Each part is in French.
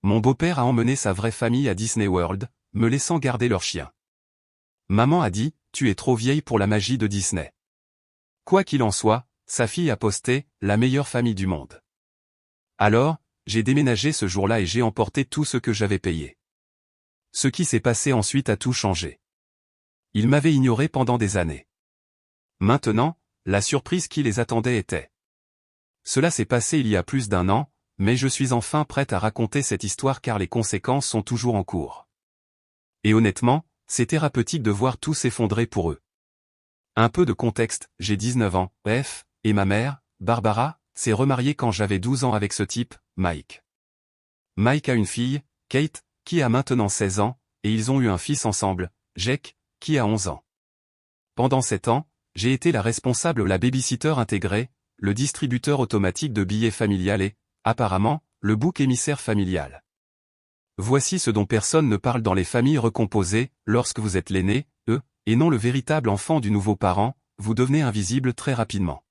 Mon beau-père a emmené sa vraie famille à Disney World, me laissant garder leur chien. Maman a dit, tu es trop vieille pour la magie de Disney. Quoi qu'il en soit, sa fille a posté, la meilleure famille du monde. Alors, j'ai déménagé ce jour-là et j'ai emporté tout ce que j'avais payé. Ce qui s'est passé ensuite a tout changé. Ils m'avaient ignoré pendant des années. Maintenant, la surprise qui les attendait était. Cela s'est passé il y a plus d'1 an, mais je suis enfin prête à raconter cette histoire car les conséquences sont toujours en cours. Et honnêtement, c'est thérapeutique de voir tout s'effondrer pour eux. Un peu de contexte, j'ai 19 ans, bref, et ma mère, Barbara, s'est remariée quand j'avais 12 ans avec ce type, Mike. Mike a une fille, Kate, qui a maintenant 16 ans, et ils ont eu un fils ensemble, Jake, qui a 11 ans. Pendant 7 ans, j'ai été la responsable, la babysitter intégrée, le distributeur automatique de billets familial et, apparemment, le bouc émissaire familial. Voici ce dont personne ne parle dans les familles recomposées, lorsque vous êtes l'aîné, et non le véritable enfant du nouveau parent, vous devenez invisible très rapidement.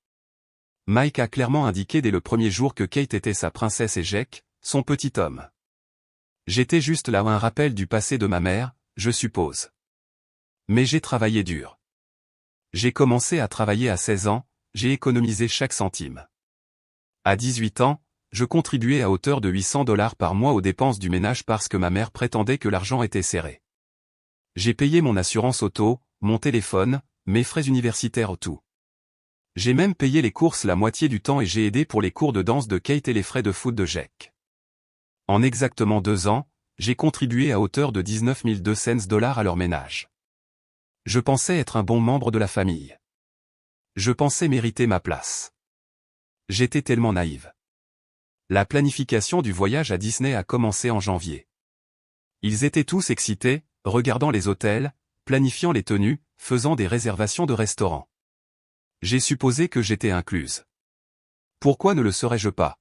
Mike a clairement indiqué dès le premier jour que Kate était sa princesse et Jake, son petit homme. J'étais juste là un rappel du passé de ma mère, je suppose. Mais j'ai travaillé dur. J'ai commencé à travailler à 16 ans, j'ai économisé chaque centime. À 18 ans, je contribuais à hauteur de $800 par mois aux dépenses du ménage parce que ma mère prétendait que l'argent était serré. J'ai payé mon assurance auto, mon téléphone, mes frais universitaires tout. J'ai même payé les courses la moitié du temps et j'ai aidé pour les cours de danse de Kate et les frais de foot de Jake. En exactement 2 ans, j'ai contribué à hauteur de $19,200 à leur ménage. Je pensais être un bon membre de la famille. Je pensais mériter ma place. J'étais tellement naïve. La planification du voyage à Disney a commencé en janvier. Ils étaient tous excités, regardant les hôtels, planifiant les tenues, faisant des réservations de restaurants. J'ai supposé que j'étais incluse. Pourquoi ne le serais-je pas?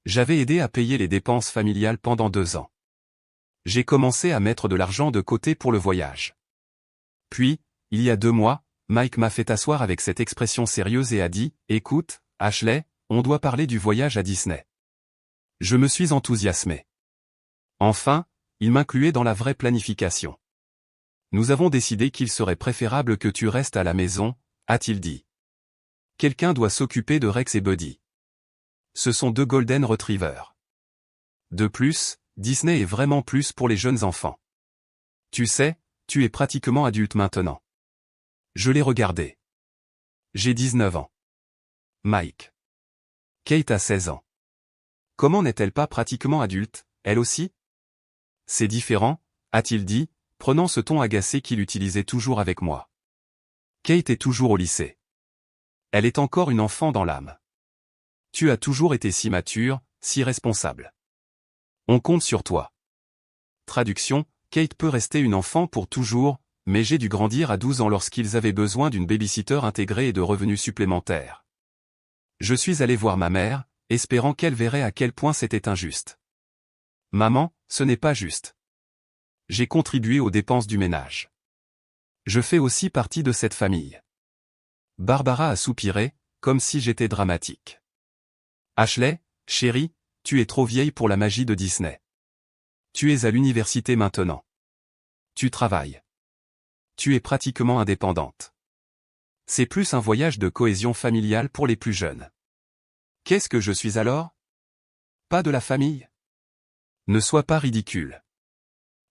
J'avais aidé à payer les dépenses familiales pendant 2 ans. J'ai commencé à mettre de l'argent de côté pour le voyage. Puis, il y a 2 mois, Mike m'a fait asseoir avec cette expression sérieuse et a dit, « Écoute, Ashley, on doit parler du voyage à Disney. » Je me suis enthousiasmé. Enfin, il m'incluait dans la vraie planification. Nous avons décidé qu'il serait préférable que tu restes à la maison, a-t-il dit. Quelqu'un doit s'occuper de Rex et Buddy. Ce sont 2 Golden Retrievers. De plus, Disney est vraiment plus pour les jeunes enfants. Tu sais, tu es pratiquement adulte maintenant. Je l'ai regardé. J'ai 19 ans. Mike. Kate a 16 ans. Comment n'est-elle pas pratiquement adulte, elle aussi? C'est différent, a-t-il dit, prenant ce ton agacé qu'il utilisait toujours avec moi. Kate est toujours au lycée. Elle est encore une enfant dans l'âme. Tu as toujours été si mature, si responsable. On compte sur toi. Traduction, Kate peut rester une enfant pour toujours, mais j'ai dû grandir à 12 ans lorsqu'ils avaient besoin d'une babysitter intégrée et de revenus supplémentaires. Je suis allé voir ma mère, espérant qu'elle verrait à quel point c'était injuste. Maman, ce n'est pas juste. J'ai contribué aux dépenses du ménage. Je fais aussi partie de cette famille. Barbara a soupiré, comme si j'étais dramatique. Ashley, chérie, tu es trop vieille pour la magie de Disney. Tu es à l'université maintenant. Tu travailles. Tu es pratiquement indépendante. C'est plus un voyage de cohésion familiale pour les plus jeunes. Qu'est-ce que je suis alors? Pas de la famille? Ne sois pas ridicule.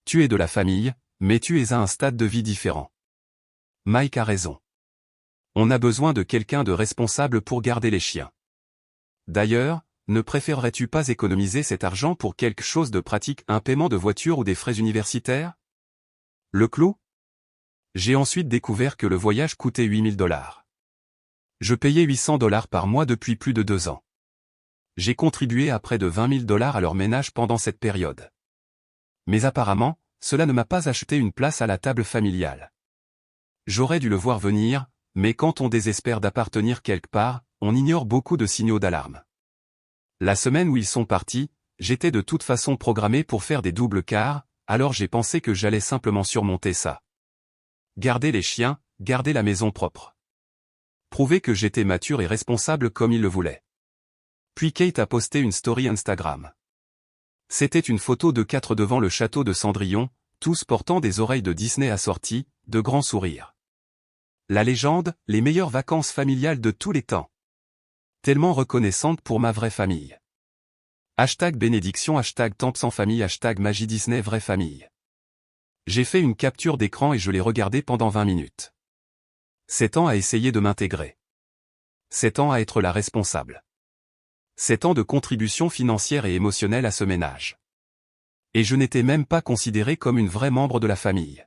Tu es de la famille, mais tu es à un stade de vie différent. Mike a raison. On a besoin de quelqu'un de responsable pour garder les chiens. D'ailleurs, ne préférerais-tu pas économiser cet argent pour quelque chose de pratique, un paiement de voiture ou des frais universitaires? Le clou? J'ai ensuite découvert que le voyage coûtait $8,000. Je payais $800 par mois depuis plus de 2 ans. J'ai contribué à près de $20,000 à leur ménage pendant cette période. Mais apparemment, cela ne m'a pas acheté une place à la table familiale. J'aurais dû le voir venir, mais quand on désespère d'appartenir quelque part, on ignore beaucoup de signaux d'alarme. La semaine où ils sont partis, j'étais de toute façon programmé pour faire des doubles quarts, alors j'ai pensé que j'allais simplement surmonter ça. Garder les chiens, garder la maison propre. Prouver que j'étais mature et responsable comme ils le voulaient. Puis Kate a posté une story Instagram. C'était une photo de 4 devant le château de Cendrillon, tous portant des oreilles de Disney assorties, de grands sourires. La légende, les meilleures vacances familiales de tous les temps. Tellement reconnaissante pour ma vraie famille. Hashtag bénédiction, hashtag temps sans famille, hashtag magie Disney vraie famille. J'ai fait une capture d'écran et je l'ai regardé pendant 20 minutes. 7 ans à essayer de m'intégrer. 7 ans à être la responsable. 7 ans de contribution financière et émotionnelle à ce ménage. Et je n'étais même pas considéré comme une vraie membre de la famille.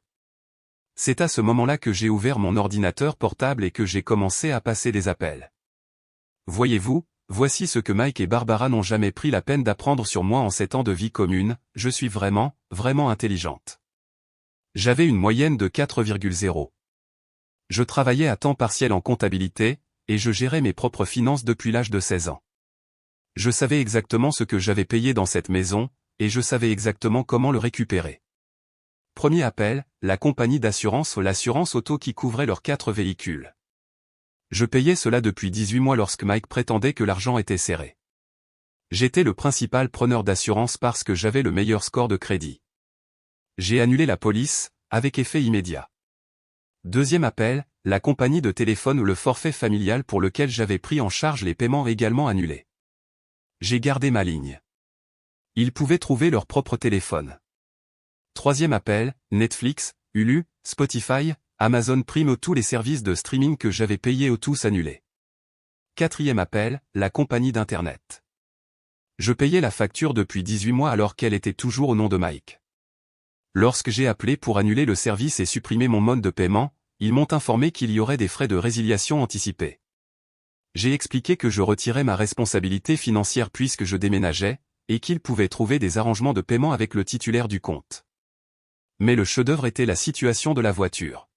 C'est à ce moment-là que j'ai ouvert mon ordinateur portable et que j'ai commencé à passer des appels. Voyez-vous, voici ce que Mike et Barbara n'ont jamais pris la peine d'apprendre sur moi en 7 ans de vie commune, je suis vraiment, vraiment intelligente. J'avais une moyenne de 4,0. Je travaillais à temps partiel en comptabilité, et je gérais mes propres finances depuis l'âge de 16 ans. Je savais exactement ce que j'avais payé dans cette maison, et je savais exactement comment le récupérer. Premier appel, la compagnie d'assurance, l'assurance auto qui couvrait leurs 4 véhicules. Je payais cela depuis 18 mois lorsque Mike prétendait que l'argent était serré. J'étais le principal preneur d'assurance parce que j'avais le meilleur score de crédit. J'ai annulé la police, avec effet immédiat. Deuxième appel, la compagnie de téléphone ou le forfait familial pour lequel j'avais pris en charge les paiements également annulés. J'ai gardé ma ligne. Ils pouvaient trouver leur propre téléphone. Troisième appel, Netflix, Hulu, Spotify, Amazon Prime ou tous les services de streaming que j'avais payés ou tous annulés. Quatrième appel, la compagnie d'Internet. Je payais la facture depuis 18 mois alors qu'elle était toujours au nom de Mike. Lorsque j'ai appelé pour annuler le service et supprimer mon mode de paiement, ils m'ont informé qu'il y aurait des frais de résiliation anticipés. J'ai expliqué que je retirais ma responsabilité financière puisque je déménageais, et qu'ils pouvaient trouver des arrangements de paiement avec le titulaire du compte. Mais le chef-d'œuvre était la situation de la voiture.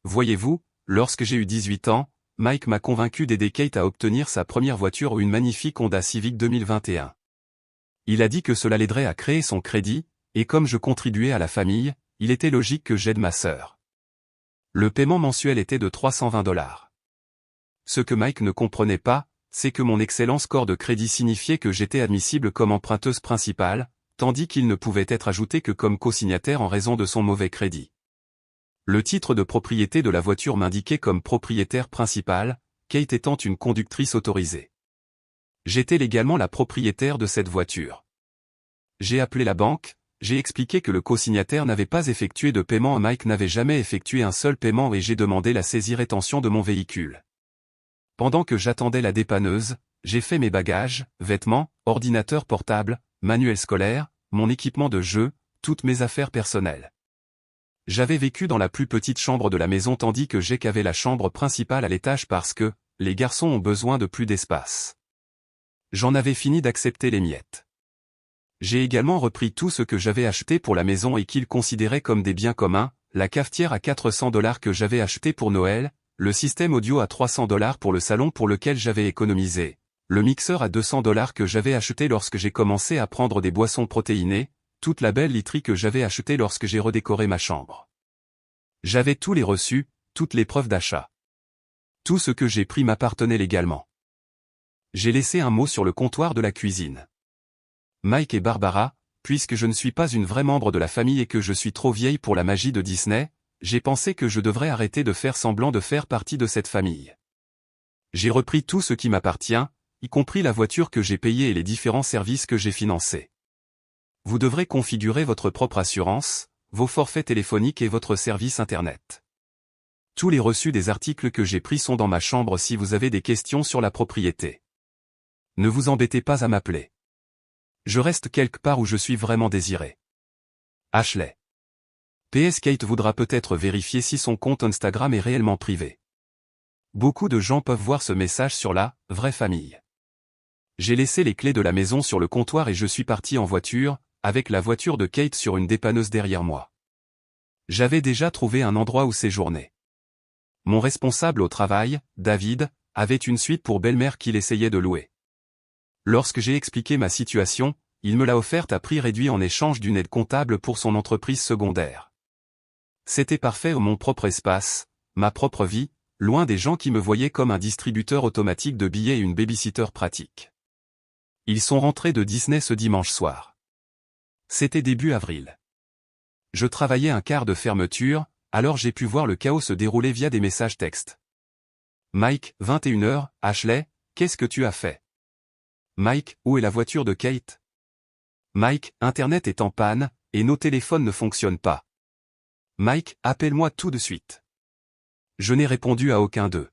Voyez-vous, lorsque j'ai eu 18 ans, Mike m'a convaincu d'aider Kate à obtenir sa première voiture, une magnifique Honda Civic 2021. Il a dit que cela l'aiderait à créer son crédit, et comme je contribuais à la famille, il était logique que j'aide ma sœur. Le paiement mensuel était de $320. Ce que Mike ne comprenait pas, c'est que mon excellent score de crédit signifiait que j'étais admissible comme emprunteuse principale, tandis qu'il ne pouvait être ajouté que comme co-signataire en raison de son mauvais crédit. Le titre de propriété de la voiture m'indiquait comme propriétaire principal, Kate étant une conductrice autorisée. J'étais légalement la propriétaire de cette voiture. J'ai appelé la banque, j'ai expliqué que le co-signataire n'avait pas effectué de paiement, Mike n'avait jamais effectué un seul paiement et j'ai demandé la saisie-rétention de mon véhicule. Pendant que j'attendais la dépanneuse, j'ai fait mes bagages, vêtements, ordinateur portable, manuel scolaire, mon équipement de jeu, toutes mes affaires personnelles. J'avais vécu dans la plus petite chambre de la maison tandis que Jake avait la chambre principale à l'étage parce que, les garçons ont besoin de plus d'espace. J'en avais fini d'accepter les miettes. J'ai également repris tout ce que j'avais acheté pour la maison et qu'il considérait comme des biens communs, la cafetière à $400 que j'avais acheté pour Noël, le système audio à $300 pour le salon pour lequel j'avais économisé, le mixeur à $200 que j'avais acheté lorsque j'ai commencé à prendre des boissons protéinées, toute la belle literie que j'avais achetée lorsque j'ai redécoré ma chambre. J'avais tous les reçus, toutes les preuves d'achat. Tout ce que j'ai pris m'appartenait légalement. J'ai laissé un mot sur le comptoir de la cuisine. Mike et Barbara, puisque je ne suis pas une vraie membre de la famille et que je suis trop vieille pour la magie de Disney, j'ai pensé que je devrais arrêter de faire semblant de faire partie de cette famille. J'ai repris tout ce qui m'appartient, y compris la voiture que j'ai payée et les différents services que j'ai financés. Vous devrez configurer votre propre assurance, vos forfaits téléphoniques et votre service Internet. Tous les reçus des articles que j'ai pris sont dans ma chambre si vous avez des questions sur la propriété. Ne vous embêtez pas à m'appeler. Je reste quelque part où je suis vraiment désiré. Ashley. PS Kate voudra peut-être vérifier si son compte Instagram est réellement privé. Beaucoup de gens peuvent voir ce message sur la « vraie famille ». J'ai laissé les clés de la maison sur le comptoir et je suis parti en voiture, avec la voiture de Kate sur une dépanneuse derrière moi. J'avais déjà trouvé un endroit où séjourner. Mon responsable au travail, David, avait une suite pour belle-mère qu'il essayait de louer. Lorsque j'ai expliqué ma situation, il me l'a offerte à prix réduit en échange d'une aide comptable pour son entreprise secondaire. C'était parfait, mon propre espace, ma propre vie, loin des gens qui me voyaient comme un distributeur automatique de billets et une babysitter pratique. Ils sont rentrés de Disney ce dimanche soir. C'était début avril. Je travaillais un quart de fermeture, alors j'ai pu voir le chaos se dérouler via des messages textes. Mike, 21h, Ashley, qu'est-ce que tu as fait? Mike, où est la voiture de Kate? Mike, Internet est en panne, et nos téléphones ne fonctionnent pas. Mike, appelle-moi tout de suite. Je n'ai répondu à aucun d'eux.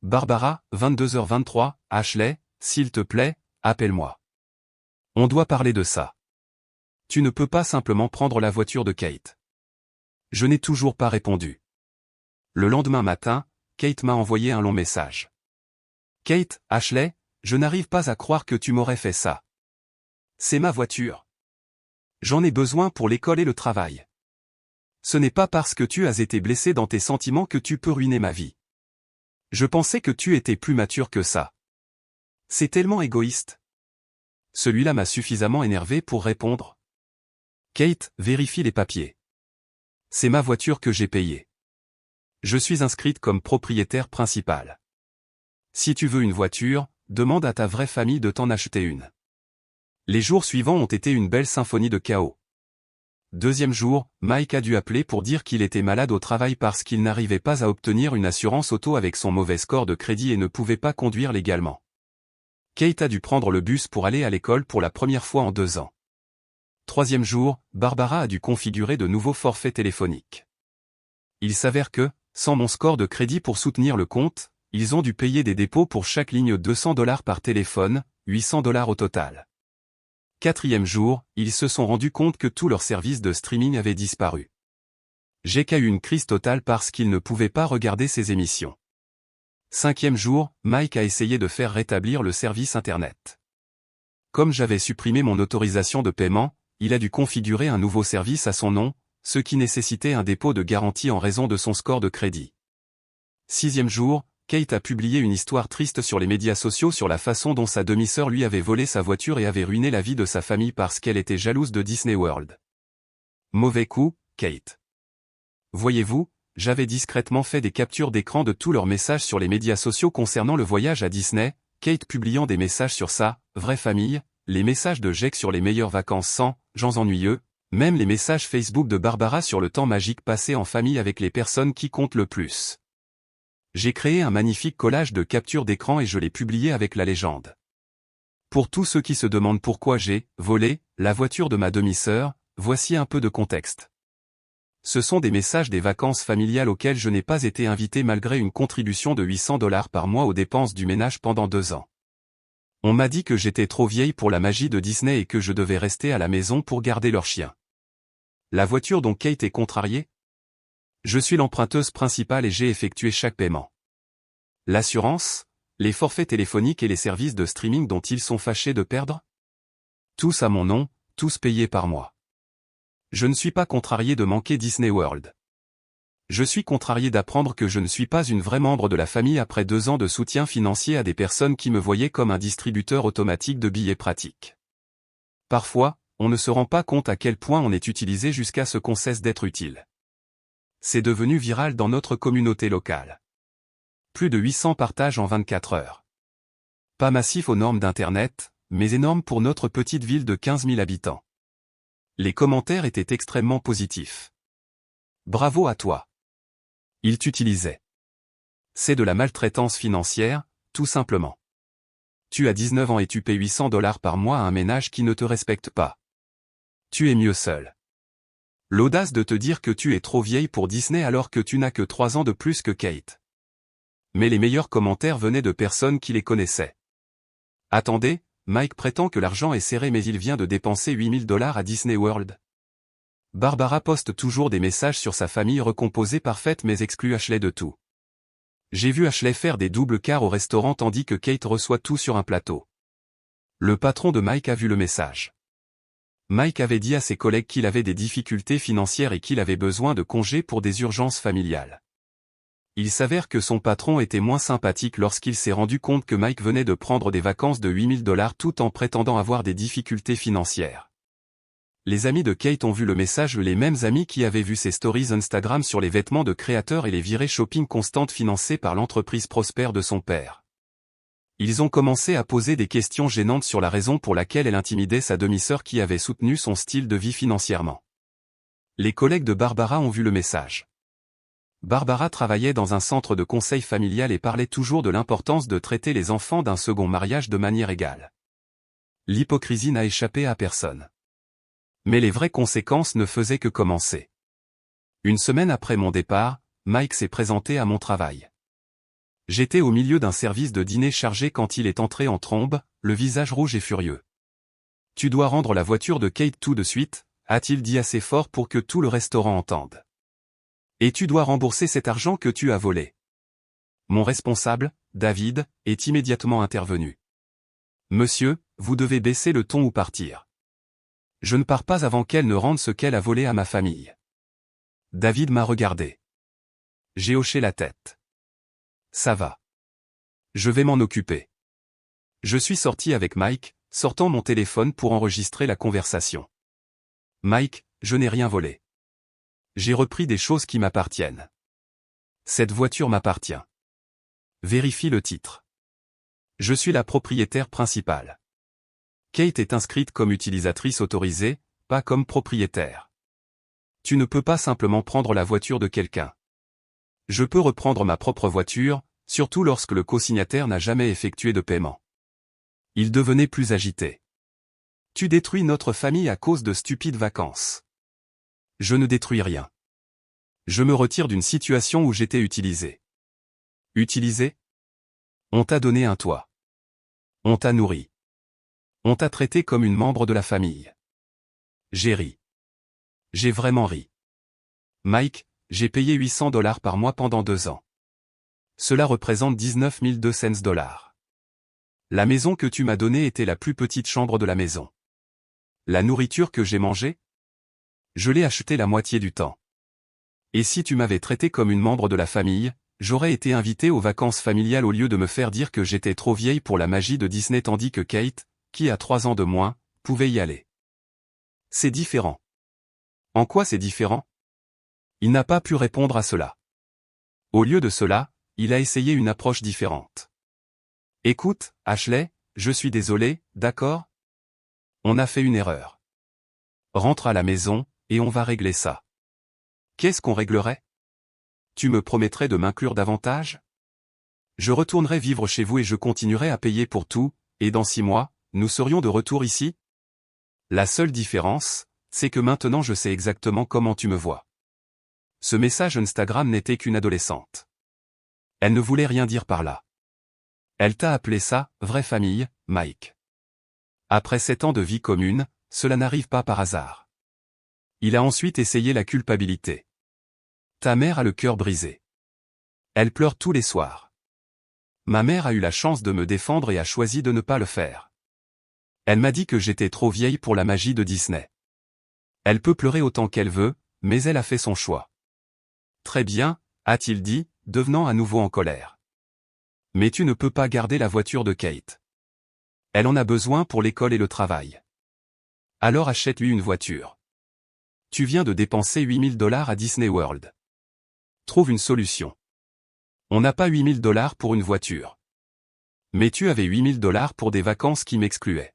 Barbara, 22h23, Ashley, s'il te plaît, appelle-moi. On doit parler de ça. Tu ne peux pas simplement prendre la voiture de Kate. Je n'ai toujours pas répondu. Le lendemain matin, Kate m'a envoyé un long message. Kate, Ashley, je n'arrive pas à croire que tu m'aurais fait ça. C'est ma voiture. J'en ai besoin pour l'école et le travail. Ce n'est pas parce que tu as été blessé dans tes sentiments que tu peux ruiner ma vie. Je pensais que tu étais plus mature que ça. C'est tellement égoïste. Celui-là m'a suffisamment énervé pour répondre. Kate, vérifie les papiers. C'est ma voiture que j'ai payée. Je suis inscrite comme propriétaire principal. Si tu veux une voiture, demande à ta vraie famille de t'en acheter une. Les jours suivants ont été une belle symphonie de chaos. Deuxième jour, Mike a dû appeler pour dire qu'il était malade au travail parce qu'il n'arrivait pas à obtenir une assurance auto avec son mauvais score de crédit et ne pouvait pas conduire légalement. Kate a dû prendre le bus pour aller à l'école pour la première fois en 2 ans. Troisième jour, Barbara a dû configurer de nouveaux forfaits téléphoniques. Il s'avère que, sans mon score de crédit pour soutenir le compte, ils ont dû payer des dépôts pour chaque ligne $200 par téléphone, $800 au total. Quatrième jour, ils se sont rendus compte que tout leur service de streaming avait disparu. Jake a eu une crise totale parce qu'il ne pouvait pas regarder ses émissions. Cinquième jour, Mike a essayé de faire rétablir le service Internet. Comme j'avais supprimé mon autorisation de paiement, il a dû configurer un nouveau service à son nom, ce qui nécessitait un dépôt de garantie en raison de son score de crédit. Sixième jour, Kate a publié une histoire triste sur les médias sociaux sur la façon dont sa demi-sœur lui avait volé sa voiture et avait ruiné la vie de sa famille parce qu'elle était jalouse de Disney World. Mauvais coup, Kate. Voyez-vous, j'avais discrètement fait des captures d'écran de tous leurs messages sur les médias sociaux concernant le voyage à Disney, Kate publiant des messages sur sa vraie famille, les messages de Jake sur les meilleures vacances sans gens ennuyeux, même les messages Facebook de Barbara sur le temps magique passé en famille avec les personnes qui comptent le plus. J'ai créé un magnifique collage de captures d'écran et je l'ai publié avec la légende. Pour tous ceux qui se demandent pourquoi j'ai volé la voiture de ma demi-sœur, voici un peu de contexte. Ce sont des messages des vacances familiales auxquelles je n'ai pas été invité malgré une contribution de $800 par mois aux dépenses du ménage pendant 2 ans. On m'a dit que j'étais trop vieille pour la magie de Disney et que je devais rester à la maison pour garder leur chien. La voiture dont Kate est contrariée? Je suis l'emprunteuse principale et j'ai effectué chaque paiement. L'assurance, les forfaits téléphoniques et les services de streaming dont ils sont fâchés de perdre? Tous à mon nom, tous payés par moi. Je ne suis pas contrarié de manquer Disney World. Je suis contrarié d'apprendre que je ne suis pas une vraie membre de la famille après 2 ans de soutien financier à des personnes qui me voyaient comme un distributeur automatique de billets pratiques. Parfois, on ne se rend pas compte à quel point on est utilisé jusqu'à ce qu'on cesse d'être utile. C'est devenu viral dans notre communauté locale. Plus de 800 partages en 24 heures. Pas massif aux normes d'Internet, mais énorme pour notre petite ville de 15 000 habitants. Les commentaires étaient extrêmement positifs. Bravo à toi. Il t'utilisait. C'est de la maltraitance financière, tout simplement. Tu as 19 ans et tu paies $800 par mois à un ménage qui ne te respecte pas. Tu es mieux seul. L'audace de te dire que tu es trop vieille pour Disney alors que tu n'as que 3 ans de plus que Kate. Mais les meilleurs commentaires venaient de personnes qui les connaissaient. Attendez, Mike prétend que l'argent est serré mais il vient de dépenser $8 000 à Disney World. Barbara poste toujours des messages sur sa famille recomposée parfaite mais exclut Ashley de tout. J'ai vu Ashley faire des doubles quarts au restaurant tandis que Kate reçoit tout sur un plateau. Le patron de Mike a vu le message. Mike avait dit à ses collègues qu'il avait des difficultés financières et qu'il avait besoin de congés pour des urgences familiales. Il s'avère que son patron était moins sympathique lorsqu'il s'est rendu compte que Mike venait de prendre des vacances de $8 000 tout en prétendant avoir des difficultés financières. Les amis de Kate ont vu le message, les mêmes amis qui avaient vu ses stories Instagram sur les vêtements de créateurs et les virées shopping constantes financées par l'entreprise prospère de son père. Ils ont commencé à poser des questions gênantes sur la raison pour laquelle elle intimidait sa demi-sœur qui avait soutenu son style de vie financièrement. Les collègues de Barbara ont vu le message. Barbara travaillait dans un centre de conseil familial et parlait toujours de l'importance de traiter les enfants d'un second mariage de manière égale. L'hypocrisie n'a échappé à personne. Mais les vraies conséquences ne faisaient que commencer. Une semaine après mon départ, Mike s'est présenté à mon travail. J'étais au milieu d'un service de dîner chargé quand il est entré en trombe, le visage rouge et furieux. « Tu dois rendre la voiture de Kate tout de suite », a-t-il dit assez fort pour que tout le restaurant entende. « Et tu dois rembourser cet argent que tu as volé. » Mon responsable, David, est immédiatement intervenu. « Monsieur, vous devez baisser le ton ou partir. Je ne pars pas avant qu'elle ne rende ce qu'elle a volé à ma famille. » David m'a regardé. J'ai hoché la tête. Ça va. Je vais m'en occuper. Je suis sorti avec Mike, sortant mon téléphone pour enregistrer la conversation. Mike, je n'ai rien volé. J'ai repris des choses qui m'appartiennent. Cette voiture m'appartient. Vérifie le titre. Je suis la propriétaire principale. Kate est inscrite comme utilisatrice autorisée, pas comme propriétaire. Tu ne peux pas simplement prendre la voiture de quelqu'un. Je peux reprendre ma propre voiture, surtout lorsque le co-signataire n'a jamais effectué de paiement. Il devenait plus agité. Tu détruis notre famille à cause de stupides vacances. Je ne détruis rien. Je me retire d'une situation où j'étais utilisé. Utilisé? On t'a donné un toit. On t'a nourri. On t'a traité comme une membre de la famille. J'ai ri. J'ai vraiment ri. Mike, j'ai payé $800 par mois pendant 2 ans. Cela représente 19 200 $. La maison que tu m'as donnée était la plus petite chambre de la maison. La nourriture que j'ai mangée? Je l'ai achetée la moitié du temps. Et si tu m'avais traité comme une membre de la famille, j'aurais été invité aux vacances familiales au lieu de me faire dire que j'étais trop vieille pour la magie de Disney tandis que Kate, qui a 3 ans de moins, pouvait y aller. C'est différent. En quoi c'est différent? Il n'a pas pu répondre à cela. Au lieu de cela, il a essayé une approche différente. Écoute, Ashley, je suis désolé, d'accord? On a fait une erreur. Rentre à la maison, et on va régler ça. Qu'est-ce qu'on réglerait? Tu me promettrais de m'inclure davantage? Je retournerai vivre chez vous et je continuerai à payer pour tout, et dans 6 mois, nous serions de retour ici? La seule différence, c'est que maintenant je sais exactement comment tu me vois. Ce message Instagram n'était qu'une adolescente. Elle ne voulait rien dire par là. Elle t'a appelé ça, vraie famille, Mike. Après 7 ans de vie commune, cela n'arrive pas par hasard. Il a ensuite essayé la culpabilité. Ta mère a le cœur brisé. Elle pleure tous les soirs. Ma mère a eu la chance de me défendre et a choisi de ne pas le faire. Elle m'a dit que j'étais trop vieille pour la magie de Disney. Elle peut pleurer autant qu'elle veut, mais elle a fait son choix. Très bien, a-t-il dit, devenant à nouveau en colère. Mais tu ne peux pas garder la voiture de Kate. Elle en a besoin pour l'école et le travail. Alors achète-lui une voiture. Tu viens de dépenser $8 000 à Disney World. Trouve une solution. On n'a pas $8 000 pour une voiture. Mais tu avais $8 000 pour des vacances qui m'excluaient.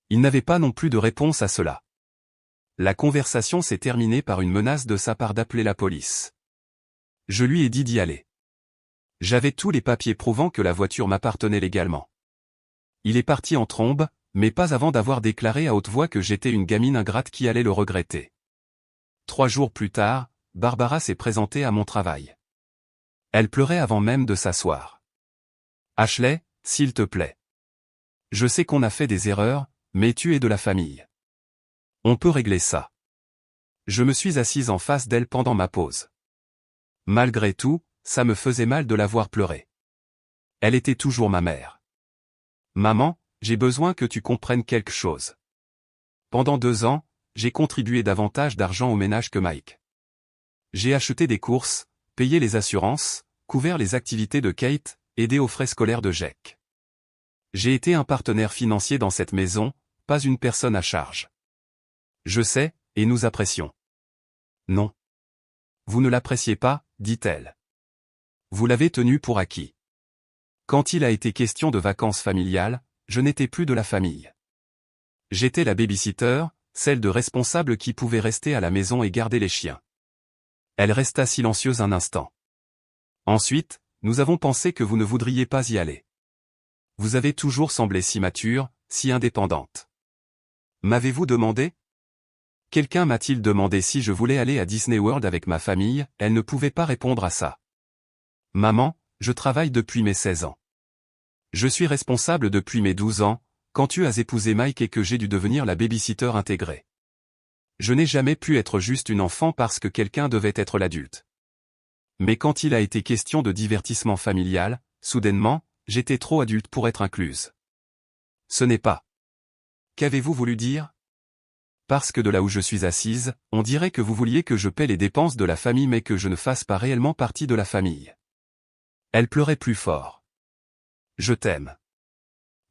Il n'avait pas non plus de réponse à cela. La conversation s'est terminée par une menace de sa part d'appeler la police. Je lui ai dit d'y aller. J'avais tous les papiers prouvant que la voiture m'appartenait légalement. Il est parti en trombe, mais pas avant d'avoir déclaré à haute voix que j'étais une gamine ingrate qui allait le regretter. 3 jours plus tard, Barbara s'est présentée à mon travail. Elle pleurait avant même de s'asseoir. Ashley, s'il te plaît. Je sais qu'on a fait des erreurs, mais tu es de la famille. On peut régler ça. Je me suis assise en face d'elle pendant ma pause. Malgré tout, ça me faisait mal de la voir pleurer. Elle était toujours ma mère. Maman, j'ai besoin que tu comprennes quelque chose. Pendant 2 ans, j'ai contribué davantage d'argent au ménage que Mike. J'ai acheté des courses, payé les assurances, couvert les activités de Kate, aidé aux frais scolaires de Jack. J'ai été un partenaire financier dans cette maison, pas une personne à charge. Je sais, et nous apprécions. Non. Vous ne l'appréciez pas, dit-elle. Vous l'avez tenu pour acquis. Quand il a été question de vacances familiales, je n'étais plus de la famille. J'étais la babysitter, celle de responsable qui pouvait rester à la maison et garder les chiens. Elle resta silencieuse un instant. Ensuite, nous avons pensé que vous ne voudriez pas y aller. Vous avez toujours semblé si mature, si indépendante. M'avez-vous demandé? Quelqu'un m'a-t-il demandé si je voulais aller à Disney World avec ma famille? Elle ne pouvait pas répondre à ça. Maman, je travaille depuis mes 16 ans. Je suis responsable depuis mes 12 ans, quand tu as épousé Mike et que j'ai dû devenir la babysitter intégrée. Je n'ai jamais pu être juste une enfant parce que quelqu'un devait être l'adulte. Mais quand il a été question de divertissement familial, soudainement, j'étais trop adulte pour être incluse. Ce n'est pas. Qu'avez-vous voulu dire? Parce que de là où je suis assise, on dirait que vous vouliez que je paie les dépenses de la famille mais que je ne fasse pas réellement partie de la famille. Elle pleurait plus fort. Je t'aime.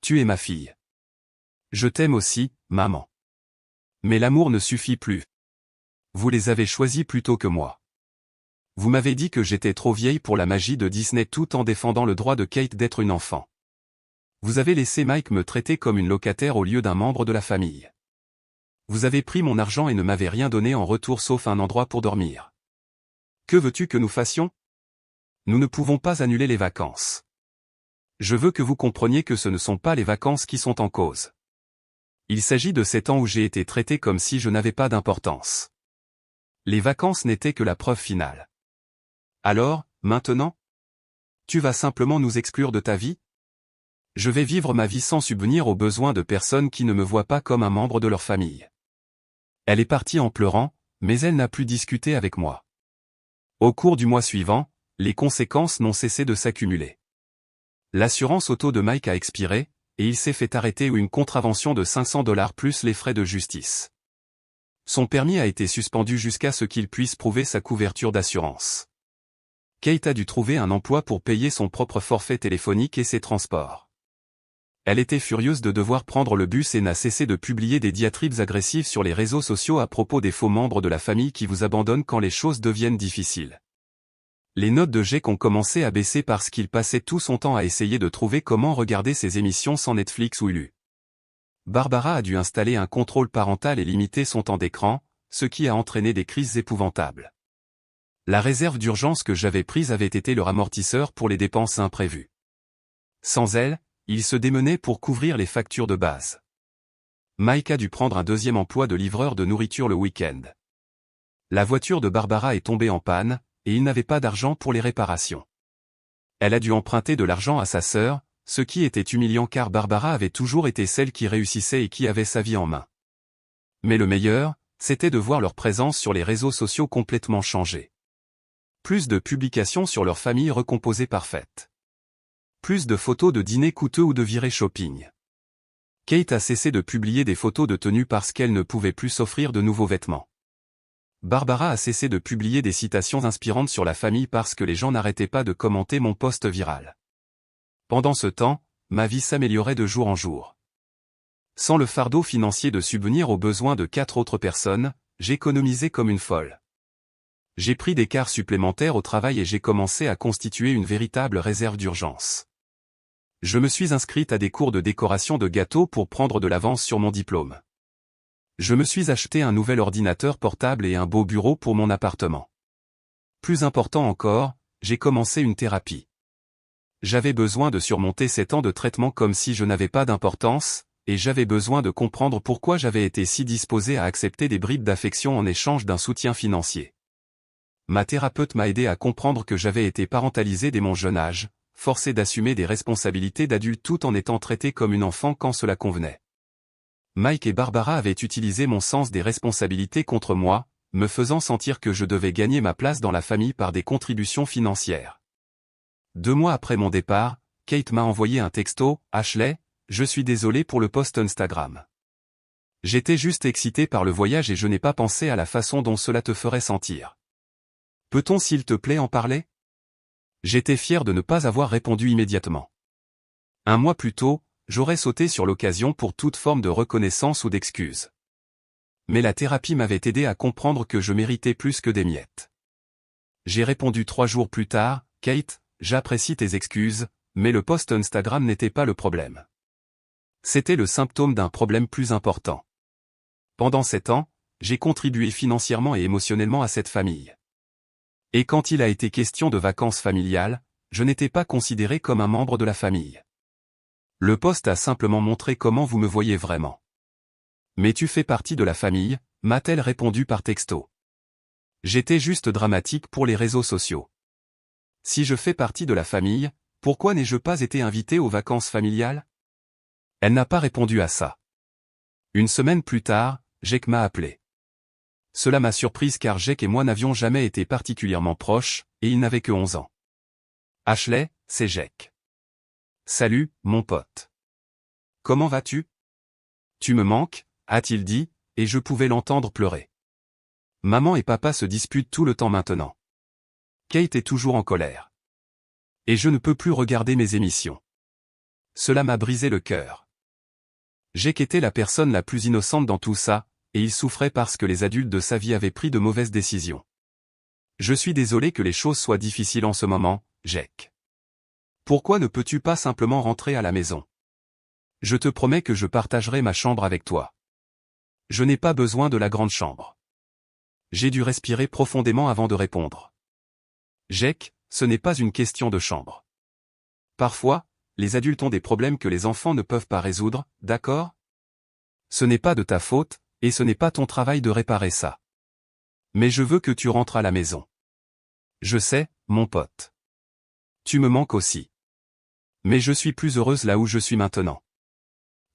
Tu es ma fille. Je t'aime aussi, maman. Mais l'amour ne suffit plus. Vous les avez choisis plutôt que moi. Vous m'avez dit que j'étais trop vieille pour la magie de Disney tout en défendant le droit de Kate d'être une enfant. Vous avez laissé Mike me traiter comme une locataire au lieu d'un membre de la famille. Vous avez pris mon argent et ne m'avez rien donné en retour sauf un endroit pour dormir. Que veux-tu que nous fassions? Nous ne pouvons pas annuler les vacances. Je veux que vous compreniez que ce ne sont pas les vacances qui sont en cause. Il s'agit de ces temps où j'ai été traité comme si je n'avais pas d'importance. Les vacances n'étaient que la preuve finale. Alors, maintenant? Tu vas simplement nous exclure de ta vie? Je vais vivre ma vie sans subvenir aux besoins de personnes qui ne me voient pas comme un membre de leur famille. Elle est partie en pleurant, mais elle n'a plus discuté avec moi. Au cours du mois suivant, les conséquences n'ont cessé de s'accumuler. L'assurance auto de Mike a expiré, et il s'est fait arrêter ou une contravention de $500 plus les frais de justice. Son permis a été suspendu jusqu'à ce qu'il puisse prouver sa couverture d'assurance. Kate a dû trouver un emploi pour payer son propre forfait téléphonique et ses transports. Elle était furieuse de devoir prendre le bus et n'a cessé de publier des diatribes agressives sur les réseaux sociaux à propos des faux membres de la famille qui vous abandonnent quand les choses deviennent difficiles. Les notes de Jake ont commencé à baisser parce qu'il passait tout son temps à essayer de trouver comment regarder ses émissions sans Netflix ou Hulu. Barbara a dû installer un contrôle parental et limiter son temps d'écran, ce qui a entraîné des crises épouvantables. La réserve d'urgence que j'avais prise avait été leur amortisseur pour les dépenses imprévues. Sans elle, il se démenait pour couvrir les factures de base. Mike a dû prendre un deuxième emploi de livreur de nourriture le week-end. La voiture de Barbara est tombée en panne, et il n'avait pas d'argent pour les réparations. Elle a dû emprunter de l'argent à sa sœur, ce qui était humiliant car Barbara avait toujours été celle qui réussissait et qui avait sa vie en main. Mais le meilleur, c'était de voir leur présence sur les réseaux sociaux complètement changer. Plus de publications sur leur famille recomposée parfaite. Plus de photos de dîners coûteux ou de virées shopping. Kate a cessé de publier des photos de tenue parce qu'elle ne pouvait plus s'offrir de nouveaux vêtements. Barbara a cessé de publier des citations inspirantes sur la famille parce que les gens n'arrêtaient pas de commenter mon post viral. Pendant ce temps, ma vie s'améliorait de jour en jour. Sans le fardeau financier de subvenir aux besoins de 4 autres personnes, j'économisais comme une folle. J'ai pris des quarts supplémentaires au travail et j'ai commencé à constituer une véritable réserve d'urgence. Je me suis inscrite à des cours de décoration de gâteaux pour prendre de l'avance sur mon diplôme. Je me suis acheté un nouvel ordinateur portable et un beau bureau pour mon appartement. Plus important encore, j'ai commencé une thérapie. J'avais besoin de surmonter ces temps de traitement comme si je n'avais pas d'importance, et j'avais besoin de comprendre pourquoi j'avais été si disposé à accepter des bribes d'affection en échange d'un soutien financier. Ma thérapeute m'a aidé à comprendre que j'avais été parentalisé dès mon jeune âge, forcé d'assumer des responsabilités d'adulte tout en étant traité comme une enfant quand cela convenait. Mike et Barbara avaient utilisé mon sens des responsabilités contre moi, me faisant sentir que je devais gagner ma place dans la famille par des contributions financières. 2 mois après mon départ, Kate m'a envoyé un texto, « Ashley, je suis désolé pour le post Instagram. J'étais juste excité par le voyage et je n'ai pas pensé à la façon dont cela te ferait sentir. Peut-on s'il te plaît en parler ?» J'étais fier de ne pas avoir répondu immédiatement. 1 mois plus tôt, j'aurais sauté sur l'occasion pour toute forme de reconnaissance ou d'excuse. Mais la thérapie m'avait aidé à comprendre que je méritais plus que des miettes. J'ai répondu 3 jours plus tard, « Kate, j'apprécie tes excuses, mais le post Instagram n'était pas le problème. C'était le symptôme d'un problème plus important. Pendant 7 ans, j'ai contribué financièrement et émotionnellement à cette famille. Et quand il a été question de vacances familiales, je n'étais pas considéré comme un membre de la famille. Le post a simplement montré comment vous me voyez vraiment. Mais tu fais partie de la famille, m'a-t-elle répondu par texto. J'étais juste dramatique pour les réseaux sociaux. Si je fais partie de la famille, pourquoi n'ai-je pas été invité aux vacances familiales? Elle n'a pas répondu à ça. Une semaine plus tard, Jake m'a appelé. Cela m'a surprise car Jake et moi n'avions jamais été particulièrement proches, et il n'avait que 11 ans. Ashley, c'est Jake. Salut, mon pote. Comment vas-tu? Tu me manques, a-t-il dit, et je pouvais l'entendre pleurer. Maman et papa se disputent tout le temps maintenant. Kate est toujours en colère. Et je ne peux plus regarder mes émissions. Cela m'a brisé le cœur. Jake était la personne la plus innocente dans tout ça, et il souffrait parce que les adultes de sa vie avaient pris de mauvaises décisions. Je suis désolé que les choses soient difficiles en ce moment, Jake. Pourquoi ne peux-tu pas simplement rentrer à la maison? Je te promets que je partagerai ma chambre avec toi. Je n'ai pas besoin de la grande chambre. J'ai dû respirer profondément avant de répondre. Jake, ce n'est pas une question de chambre. Parfois, les adultes ont des problèmes que les enfants ne peuvent pas résoudre, d'accord? Ce n'est pas de ta faute, et ce n'est pas ton travail de réparer ça. Mais je veux que tu rentres à la maison. Je sais, mon pote. Tu me manques aussi. Mais je suis plus heureuse là où je suis maintenant.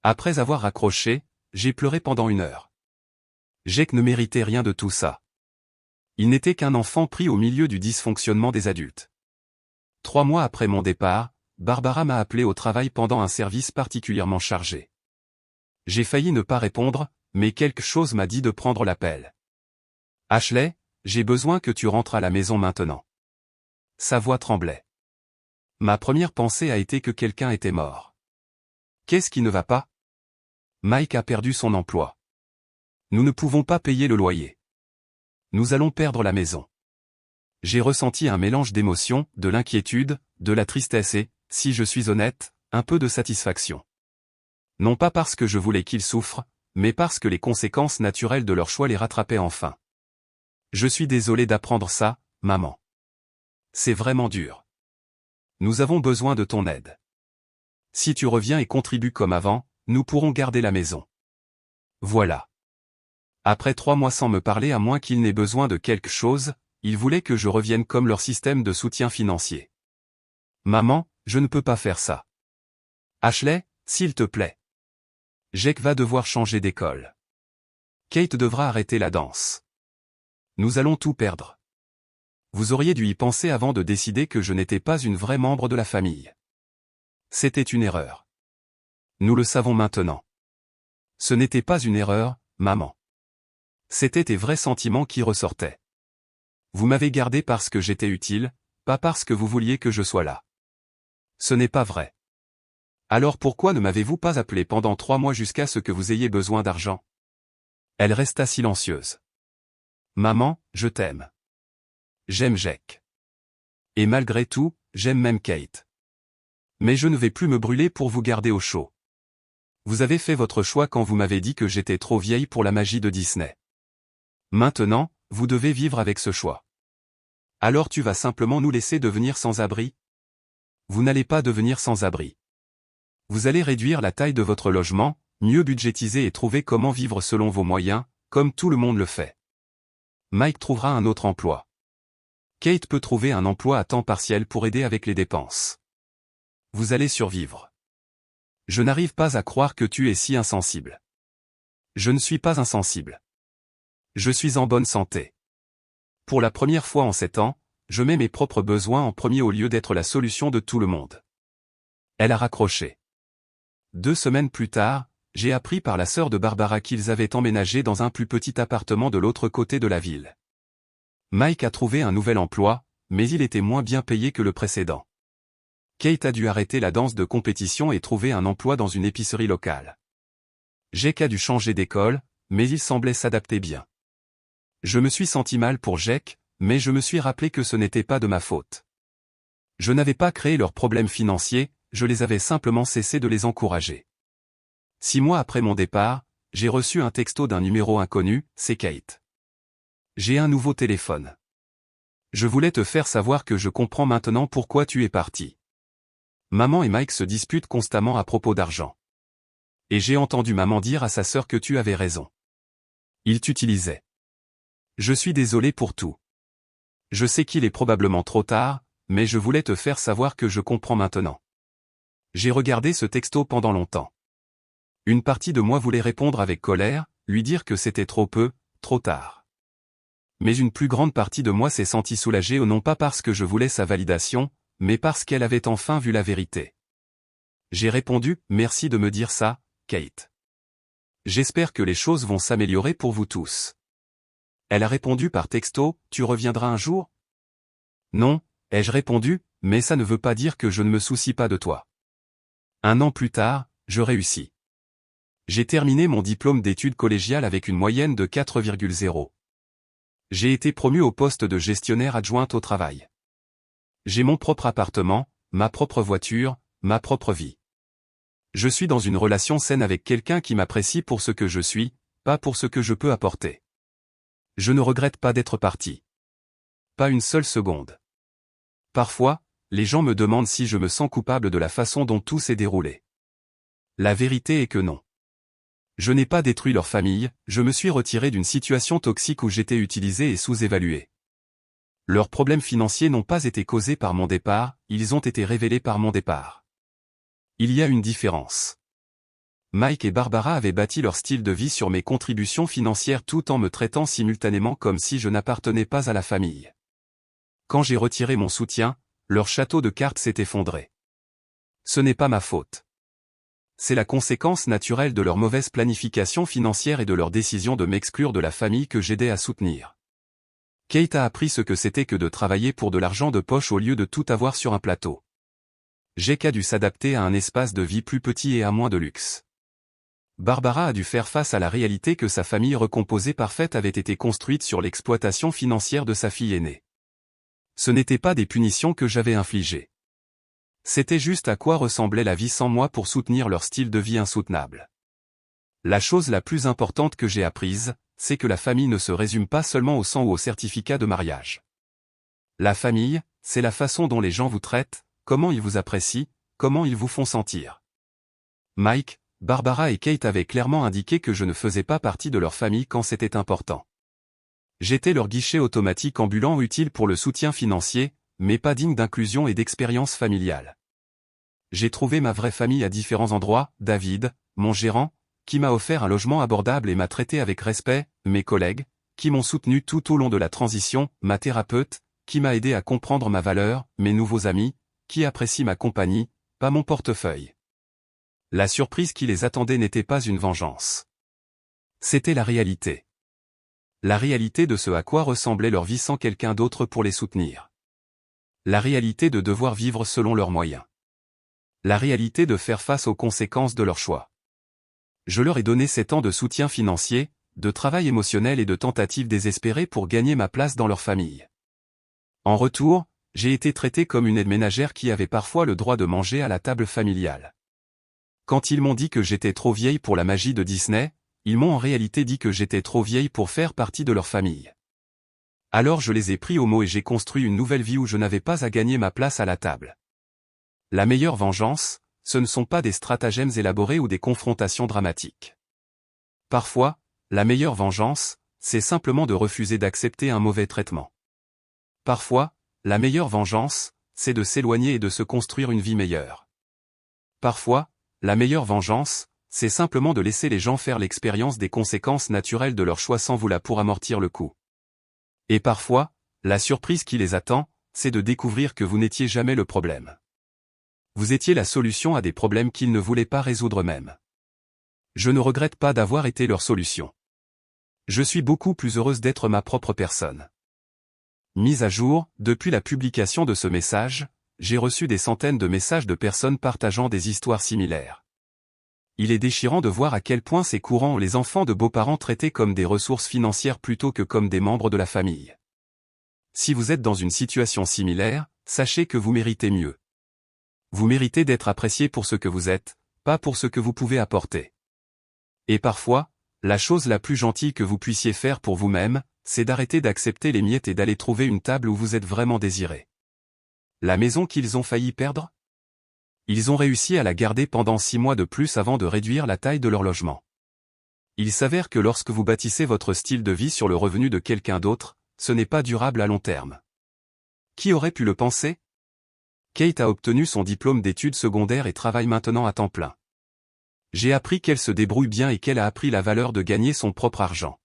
Après avoir raccroché, j'ai pleuré pendant 1 heure. Jake ne méritait rien de tout ça. Il n'était qu'un enfant pris au milieu du dysfonctionnement des adultes. 3 mois après mon départ, Barbara m'a appelé au travail pendant un service particulièrement chargé. J'ai failli ne pas répondre, mais quelque chose m'a dit de prendre l'appel. Ashley, j'ai besoin que tu rentres à la maison maintenant. Sa voix tremblait. Ma première pensée a été que quelqu'un était mort. Qu'est-ce qui ne va pas? Mike a perdu son emploi. Nous ne pouvons pas payer le loyer. Nous allons perdre la maison. J'ai ressenti un mélange d'émotions, de l'inquiétude, de la tristesse et, si je suis honnête, un peu de satisfaction. Non pas parce que je voulais qu'ils souffrent, mais parce que les conséquences naturelles de leur choix les rattrapaient enfin. Je suis désolé d'apprendre ça, maman. C'est vraiment dur. Nous avons besoin de ton aide. Si tu reviens et contribues comme avant, nous pourrons garder la maison. Voilà. Après 3 mois sans me parler à moins qu'il n'ait besoin de quelque chose, ils voulaient que je revienne comme leur système de soutien financier. Maman, je ne peux pas faire ça. Ashley, s'il te plaît. Jake va devoir changer d'école. Kate devra arrêter la danse. Nous allons tout perdre. Vous auriez dû y penser avant de décider que je n'étais pas une vraie membre de la famille. C'était une erreur. Nous le savons maintenant. Ce n'était pas une erreur, maman. C'étaient tes vrais sentiments qui ressortaient. Vous m'avez gardé parce que j'étais utile, pas parce que vous vouliez que je sois là. Ce n'est pas vrai. Alors pourquoi ne m'avez-vous pas appelé pendant 3 mois jusqu'à ce que vous ayez besoin d'argent? Elle resta silencieuse. Maman, je t'aime. J'aime Jake. Et malgré tout, j'aime même Kate. Mais je ne vais plus me brûler pour vous garder au chaud. Vous avez fait votre choix quand vous m'avez dit que j'étais trop vieille pour la magie de Disney. Maintenant, vous devez vivre avec ce choix. Alors tu vas simplement nous laisser devenir sans abri? Vous n'allez pas devenir sans abri. Vous allez réduire la taille de votre logement, mieux budgétiser et trouver comment vivre selon vos moyens, comme tout le monde le fait. Mike trouvera un autre emploi. Kate peut trouver un emploi à temps partiel pour aider avec les dépenses. Vous allez survivre. Je n'arrive pas à croire que tu es si insensible. Je ne suis pas insensible. Je suis en bonne santé. Pour la première fois en 7 ans, je mets mes propres besoins en premier au lieu d'être la solution de tout le monde. Elle a raccroché. 2 semaines plus tard, j'ai appris par la sœur de Barbara qu'ils avaient emménagé dans un plus petit appartement de l'autre côté de la ville. Mike a trouvé un nouvel emploi, mais il était moins bien payé que le précédent. Kate a dû arrêter la danse de compétition et trouver un emploi dans une épicerie locale. Jake a dû changer d'école, mais il semblait s'adapter bien. Je me suis senti mal pour Jake, mais je me suis rappelé que ce n'était pas de ma faute. Je n'avais pas créé leurs problèmes financiers, je les avais simplement cessé de les encourager. 6 mois après mon départ, j'ai reçu un texto d'un numéro inconnu, c'est Kate. J'ai un nouveau téléphone. Je voulais te faire savoir que je comprends maintenant pourquoi tu es parti. Maman et Mike se disputent constamment à propos d'argent. Et j'ai entendu maman dire à sa sœur que tu avais raison. Il t'utilisait. Je suis désolé pour tout. Je sais qu'il est probablement trop tard, mais je voulais te faire savoir que je comprends maintenant. J'ai regardé ce texto pendant longtemps. Une partie de moi voulait répondre avec colère, lui dire que c'était trop peu, trop tard. Mais une plus grande partie de moi s'est sentie soulagée non pas parce que je voulais sa validation, mais parce qu'elle avait enfin vu la vérité. J'ai répondu, merci de me dire ça, Kate. J'espère que les choses vont s'améliorer pour vous tous. Elle a répondu par texto, tu reviendras un jour? Non, ai-je répondu, mais ça ne veut pas dire que je ne me soucie pas de toi. 1 an plus tard, je réussis. J'ai terminé mon diplôme d'études collégiales avec une moyenne de 4,0. J'ai été promu au poste de gestionnaire adjointe au travail. J'ai mon propre appartement, ma propre voiture, ma propre vie. Je suis dans une relation saine avec quelqu'un qui m'apprécie pour ce que je suis, pas pour ce que je peux apporter. Je ne regrette pas d'être parti. Pas une seule seconde. Parfois, les gens me demandent si je me sens coupable de la façon dont tout s'est déroulé. La vérité est que non. Je n'ai pas détruit leur famille, je me suis retiré d'une situation toxique où j'étais utilisé et sous-évalué. Leurs problèmes financiers n'ont pas été causés par mon départ, ils ont été révélés par mon départ. Il y a une différence. Mike et Barbara avaient bâti leur style de vie sur mes contributions financières tout en me traitant simultanément comme si je n'appartenais pas à la famille. Quand j'ai retiré mon soutien, leur château de cartes s'est effondré. Ce n'est pas ma faute. C'est la conséquence naturelle de leur mauvaise planification financière et de leur décision de m'exclure de la famille que j'aidais à soutenir. Kate a appris ce que c'était que de travailler pour de l'argent de poche au lieu de tout avoir sur un plateau. Jake a dû s'adapter à un espace de vie plus petit et à moins de luxe. Barbara a dû faire face à la réalité que sa famille recomposée parfaite avait été construite sur l'exploitation financière de sa fille aînée. Ce n'étaient pas des punitions que j'avais infligées. C'était juste à quoi ressemblait la vie sans moi pour soutenir leur style de vie insoutenable. La chose la plus importante que j'ai apprise, c'est que la famille ne se résume pas seulement au sang ou au certificat de mariage. La famille, c'est la façon dont les gens vous traitent, comment ils vous apprécient, comment ils vous font sentir. Mike, Barbara et Kate avaient clairement indiqué que je ne faisais pas partie de leur famille quand c'était important. J'étais leur guichet automatique ambulant utile pour le soutien financier, mais pas digne d'inclusion et d'expérience familiale. J'ai trouvé ma vraie famille à différents endroits, David, mon gérant, qui m'a offert un logement abordable et m'a traité avec respect, mes collègues, qui m'ont soutenu tout au long de la transition, ma thérapeute, qui m'a aidé à comprendre ma valeur, mes nouveaux amis, qui apprécient ma compagnie, pas mon portefeuille. La surprise qui les attendait n'était pas une vengeance. C'était la réalité. La réalité de ce à quoi ressemblait leur vie sans quelqu'un d'autre pour les soutenir. La réalité de devoir vivre selon leurs moyens. La réalité de faire face aux conséquences de leurs choix. Je leur ai donné 7 ans de soutien financier, de travail émotionnel et de tentatives désespérées pour gagner ma place dans leur famille. En retour, j'ai été traité comme une aide ménagère qui avait parfois le droit de manger à la table familiale. Quand ils m'ont dit que j'étais trop vieille pour la magie de Disney, ils m'ont en réalité dit que j'étais trop vieille pour faire partie de leur famille. Alors je les ai pris au mot et j'ai construit une nouvelle vie où je n'avais pas à gagner ma place à la table. La meilleure vengeance, ce ne sont pas des stratagèmes élaborés ou des confrontations dramatiques. Parfois, la meilleure vengeance, c'est simplement de refuser d'accepter un mauvais traitement. Parfois, la meilleure vengeance, c'est de s'éloigner et de se construire une vie meilleure. Parfois, la meilleure vengeance, c'est simplement de laisser les gens faire l'expérience des conséquences naturelles de leurs choix sans vous là pour amortir le coup. Et parfois, la surprise qui les attend, c'est de découvrir que vous n'étiez jamais le problème. Vous étiez la solution à des problèmes qu'ils ne voulaient pas résoudre eux-mêmes. Je ne regrette pas d'avoir été leur solution. Je suis beaucoup plus heureuse d'être ma propre personne. Mise à jour, depuis la publication de ce message, j'ai reçu des centaines de messages de personnes partageant des histoires similaires. Il est déchirant de voir à quel point c'est courant les enfants de beaux-parents traités comme des ressources financières plutôt que comme des membres de la famille. Si vous êtes dans une situation similaire, sachez que vous méritez mieux. Vous méritez d'être apprécié pour ce que vous êtes, pas pour ce que vous pouvez apporter. Et parfois, la chose la plus gentille que vous puissiez faire pour vous-même, c'est d'arrêter d'accepter les miettes et d'aller trouver une table où vous êtes vraiment désiré. La maison qu'ils ont failli perdre? Ils ont réussi à la garder pendant 6 mois de plus avant de réduire la taille de leur logement. Il s'avère que lorsque vous bâtissez votre style de vie sur le revenu de quelqu'un d'autre, ce n'est pas durable à long terme. Qui aurait pu le penser? Kate a obtenu son diplôme d'études secondaires et travaille maintenant à temps plein. J'ai appris qu'elle se débrouille bien et qu'elle a appris la valeur de gagner son propre argent.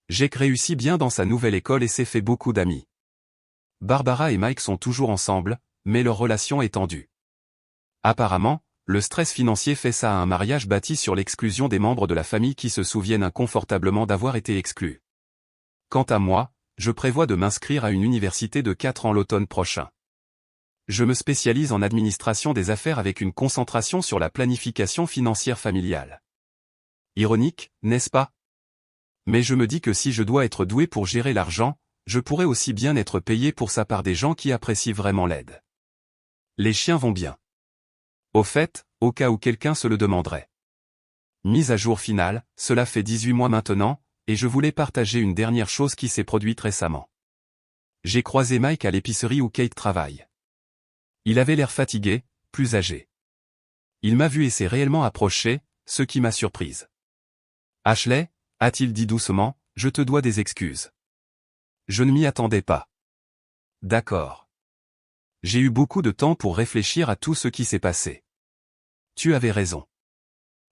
Jake réussit bien dans sa nouvelle école et s'est fait beaucoup d'amis. Barbara et Mike sont toujours ensemble, mais leur relation est tendue. Apparemment, le stress financier fait ça à un mariage bâti sur l'exclusion des membres de la famille qui se souviennent inconfortablement d'avoir été exclus. Quant à moi, je prévois de m'inscrire à une université de 4 ans l'automne prochain. Je me spécialise en administration des affaires avec une concentration sur la planification financière familiale. Ironique, n'est-ce pas? Mais je me dis que si je dois être doué pour gérer l'argent, je pourrais aussi bien être payé pour ça par des gens qui apprécient vraiment l'aide. Les chiens vont bien. Au fait, au cas où quelqu'un se le demanderait. Mise à jour finale, cela fait 18 mois maintenant, et je voulais partager une dernière chose qui s'est produite récemment. J'ai croisé Mike à l'épicerie où Kate travaille. Il avait l'air fatigué, plus âgé. Il m'a vu et s'est réellement approché, ce qui m'a surprise. « Ashley » a-t-il dit doucement, « je te dois des excuses. Je ne m'y attendais pas. » D'accord. J'ai eu beaucoup de temps pour réfléchir à tout ce qui s'est passé. Tu avais raison.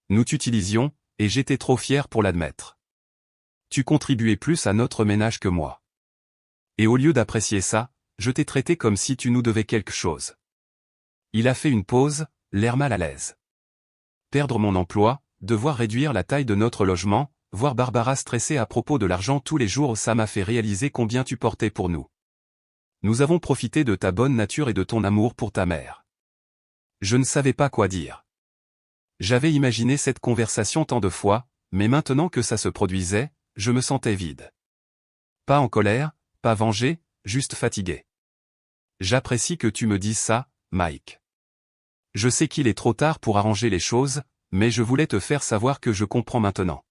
Nous t'utilisions, et j'étais trop fier pour l'admettre. Tu contribuais plus à notre ménage que moi. Et au lieu d'apprécier ça, je t'ai traité comme si tu nous devais quelque chose. Il a fait une pause, l'air mal à l'aise. Perdre mon emploi, devoir réduire la taille de notre logement, voir Barbara stressée à propos de l'argent tous les jours, ça m'a fait réaliser combien tu portais pour nous. Nous avons profité de ta bonne nature et de ton amour pour ta mère. Je ne savais pas quoi dire. J'avais imaginé cette conversation tant de fois, mais maintenant que ça se produisait, je me sentais vide. Pas en colère, pas vengé, juste fatigué. J'apprécie que tu me dises ça, Mike. Je sais qu'il est trop tard pour arranger les choses, mais je voulais te faire savoir que je comprends maintenant.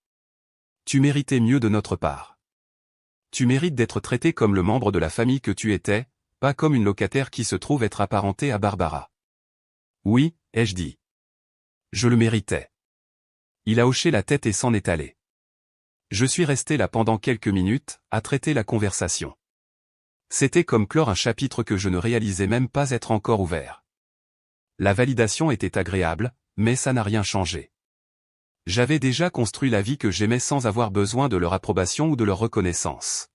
Tu méritais mieux de notre part. Tu mérites d'être traité comme le membre de la famille que tu étais, pas comme une locataire qui se trouve être apparentée à Barbara. Oui, ai-je dit. Je le méritais. Il a hoché la tête et s'en est allé. Je suis resté là pendant quelques minutes, à traiter la conversation. C'était comme clore un chapitre que je ne réalisais même pas être encore ouvert. La validation était agréable, mais ça n'a rien changé. J'avais déjà construit la vie que j'aimais sans avoir besoin de leur approbation ou de leur reconnaissance.